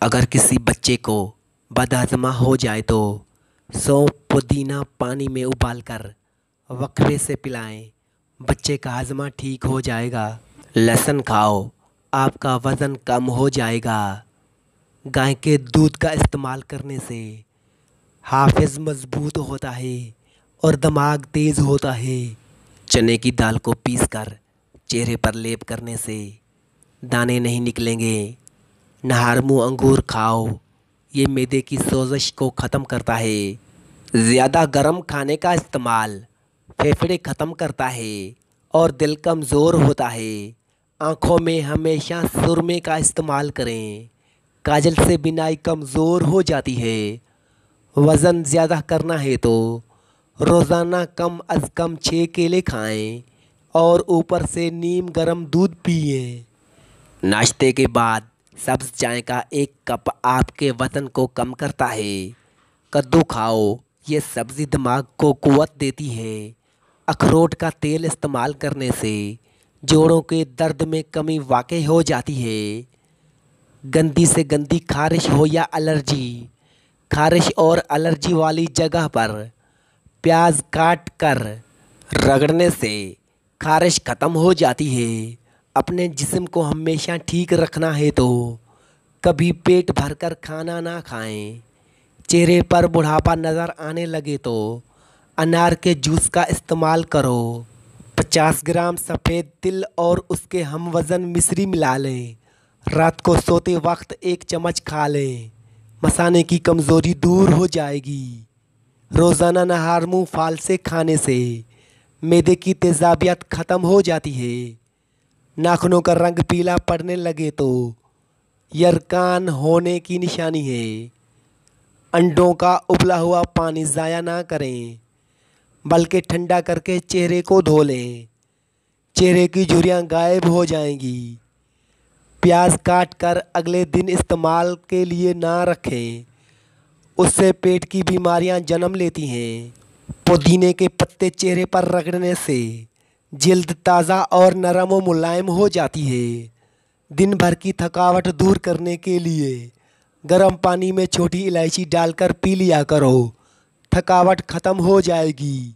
अगर किसी बच्चे को बदहज़मा हो जाए तो सौंफ पुदीना पानी में उबालकर वक्फे से पिलाएं। बच्चे का हज़मा ठीक हो जाएगा। लहसुन खाओ, आपका वज़न कम हो जाएगा। गाय के दूध का इस्तेमाल करने से हाफिज़ मज़बूत होता है और दिमाग तेज़ होता है। चने की दाल को पीसकर चेहरे पर लेप करने से दाने नहीं निकलेंगे। नारमू अंगूर खाओ, ये मैदे की सोजिश को ख़त्म करता है। ज़्यादा गर्म खाने का इस्तेमाल फेफड़े ख़त्म करता है और दिल कमज़ोर होता है। आँखों में हमेशा सुरमे का इस्तेमाल करें, काजल से बिनाई कमज़ोर हो जाती है। वज़न ज़्यादा करना है तो रोज़ाना कम अज़ कम 6 केले खाएं और ऊपर से नीम गर्म दूध पिएं। नाश्ते के बाद सब्ज़ चाय का 1 कप आपके वज़न को कम करता है। कद्दू खाओ, ये सब्ज़ी दिमाग को क़ुव्वत देती है। अखरोट का तेल इस्तेमाल करने से जोड़ों के दर्द में कमी वाक़ई हो जाती है। गंदी से गंदी खारिश हो या एलर्जी, खारिश और एलर्जी वाली जगह पर प्याज काट कर रगड़ने से खारिश ख़त्म हो जाती है। अपने जिस्म को हमेशा ठीक रखना है तो कभी पेट भरकर खाना ना खाएं। चेहरे पर बुढ़ापा नज़र आने लगे तो अनार के जूस का इस्तेमाल करो। 50 ग्राम सफ़ेद तिल और उसके हम वज़न मिश्री मिला लें। रात को सोते वक्त 1 चम्मच खा लें। मसाने की कमज़ोरी दूर हो जाएगी। रोज़ाना नहार मुँह फाल से खाने से मैदे की तेज़ाबियत ख़त्म हो जाती है। नाखूनों का रंग पीला पड़ने लगे तो यरकान होने की निशानी है। अंडों का उबला हुआ पानी ज़ाया ना करें, बल्कि ठंडा करके चेहरे को धो लें। चेहरे की झुर्रियाँ गायब हो जाएंगी। प्याज काट कर अगले दिन इस्तेमाल के लिए ना रखें, उससे पेट की बीमारियां जन्म लेती हैं। पुदीने के पत्ते चेहरे पर रगड़ने से जल्द ताज़ा और नरम व मुलायम हो जाती है। दिन भर की थकावट दूर करने के लिए गर्म पानी में छोटी इलायची डालकर पी लिया करो, थकावट ख़त्म हो जाएगी।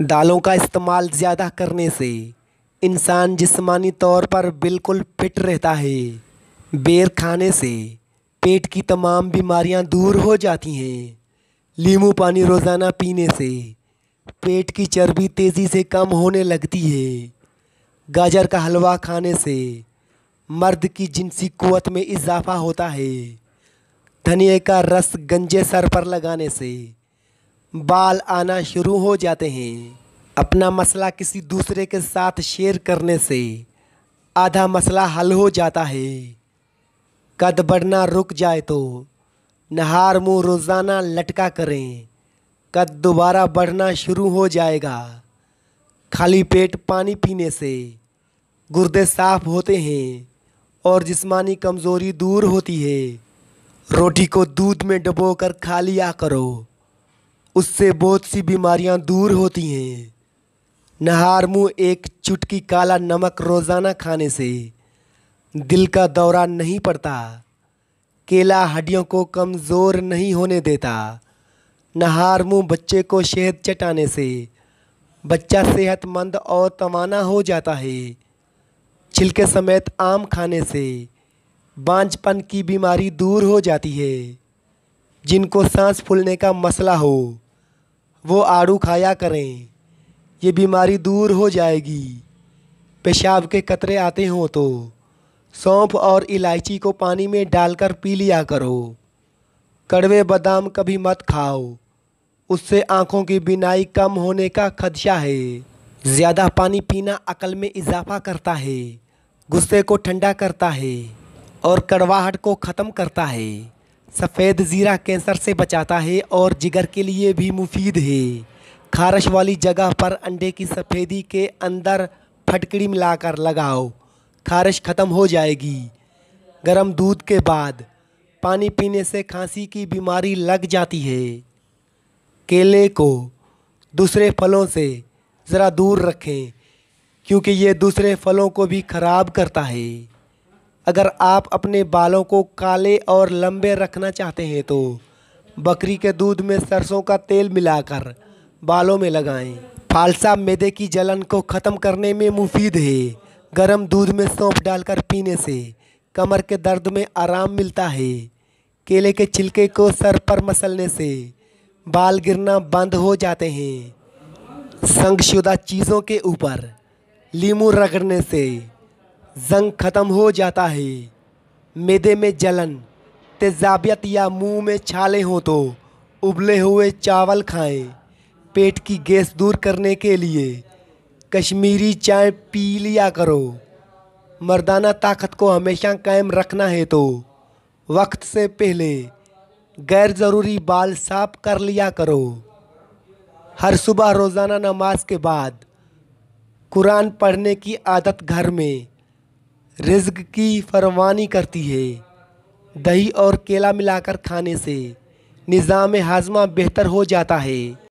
दालों का इस्तेमाल ज़्यादा करने से इंसान जिस्मानी तौर पर बिल्कुल फिट रहता है। बेर खाने से पेट की तमाम बीमारियां दूर हो जाती हैं। नींबू पानी रोज़ाना पीने से पेट की चर्बी तेज़ी से कम होने लगती है। गाजर का हलवा खाने से मर्द की जिनसी क़ुव्वत में इजाफ़ा होता है। धनिए का रस गंजे सर पर लगाने से बाल आना शुरू हो जाते हैं। अपना मसला किसी दूसरे के साथ शेयर करने से आधा मसला हल हो जाता है। कद बढ़ना रुक जाए तो नहार मुँह रोज़ाना लटका करें, कद दोबारा बढ़ना शुरू हो जाएगा। खाली पेट पानी पीने से गुर्दे साफ़ होते हैं और जिस्मानी कमज़ोरी दूर होती है। रोटी को दूध में डुबोकर खा लिया करो, उससे बहुत सी बीमारियां दूर होती हैं। नहार मुँह 1 चुटकी काला नमक रोज़ाना खाने से दिल का दौरा नहीं पड़ता। केला हड्डियों को कमज़ोर नहीं होने देता। नहार मुँह बच्चे को शहद चटाने से बच्चा सेहतमंद और तवाना हो जाता है। छिलके समेत आम खाने से बांझपन की बीमारी दूर हो जाती है। जिनको सांस फूलने का मसला हो वो आड़ू खाया करें, ये बीमारी दूर हो जाएगी। पेशाब के कतरे आते हों तो सौंफ और इलायची को पानी में डालकर पी लिया करो। कड़वे बादाम कभी मत खाओ, उससे आँखों की बीनाई कम होने का खदशा है। ज़्यादा पानी पीना अक्ल में इजाफ़ा करता है, गुस्से को ठंडा करता है और कड़वाहट को ख़त्म करता है। सफ़ेद ज़ीरा कैंसर से बचाता है और जिगर के लिए भी मुफीद है। खारिश वाली जगह पर अंडे की सफ़ेदी के अंदर फटकड़ी मिलाकर लगाओ, खारिश ख़त्म हो जाएगी। गर्म दूध के बाद पानी पीने से खांसी की बीमारी लग जाती है। केले को दूसरे फलों से ज़रा दूर रखें, क्योंकि ये दूसरे फलों को भी ख़राब करता है। अगर आप अपने बालों को काले और लंबे रखना चाहते हैं तो बकरी के दूध में सरसों का तेल मिलाकर बालों में लगाएं। फालसा मैदे की जलन को ख़त्म करने में मुफीद है। गर्म दूध में सौंफ डालकर पीने से कमर के दर्द में आराम मिलता है। केले के छिलके को सर पर मसलने से बाल गिरना बंद हो जाते हैं। संगशुदा चीज़ों के ऊपर लीमू रगड़ने से जंग ख़त्म हो जाता है। मैदे में जलन, तेज़ाबियत या मुंह में छाले हों तो उबले हुए चावल खाएं। पेट की गैस दूर करने के लिए कश्मीरी चाय पी लिया करो। मर्दाना ताकत को हमेशा कायम रखना है तो वक्त से पहले गैर ज़रूरी बाल साफ कर लिया करो। हर सुबह रोज़ाना नमाज के बाद कुरान पढ़ने की आदत घर में रिज़्क की फरमानी करती है। दही और केला मिलाकर खाने से निज़ाम हाज़मा बेहतर हो जाता है।